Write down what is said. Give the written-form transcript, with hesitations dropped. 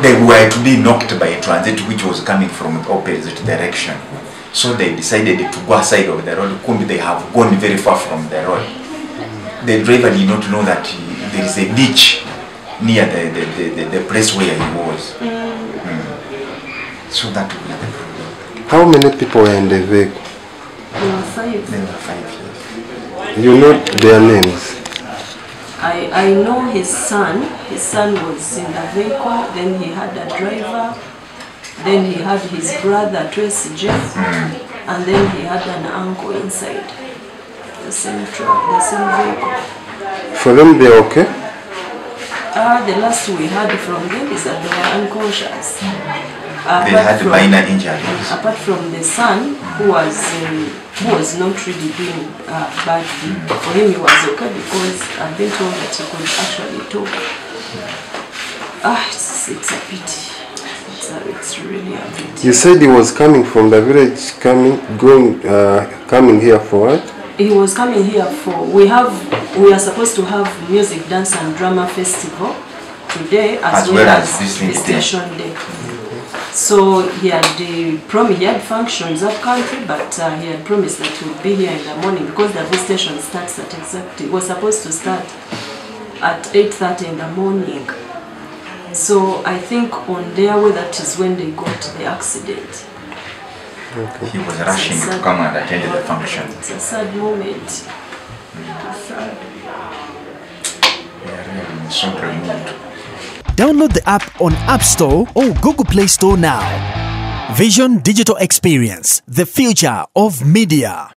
they were to be knocked by a transit which was coming from the opposite direction. So they decided to go aside of the road. Kumbi, they have gone very far from the road. The driver did not know that there is a ditch near the place where he was. So that was the problem. How many people were in the vehicle? There were 5. There were 5 years. You know their names? I know his son. His son was in the vehicle. Then he had a driver. Then he had his brother, Tracy Jeff. And then he had an uncle inside the same truck, the same vehicle. For them, they're okay? The last we heard from them is that they were unconscious. They had minor injuries. Apart from the son, who was not really doing badly. For him, he was okay because I've been told that he could actually talk. It's a pity. It's really a pity. You said he was coming from the village, coming here for what? He was coming here for, we are supposed to have music, dance and drama festival today as well as the station day. So he had functions up country, but he had promised that he would be here in the morning because the visitation starts at it was supposed to start at 8:30 in the morning. So I think on their way that is when they got the accident. Okay. He was rushing to come and attend the function. It's a sad moment. Sad. Yeah, so removed. Download the app on App Store or Google Play Store now. Vision Digital Experience, the future of media.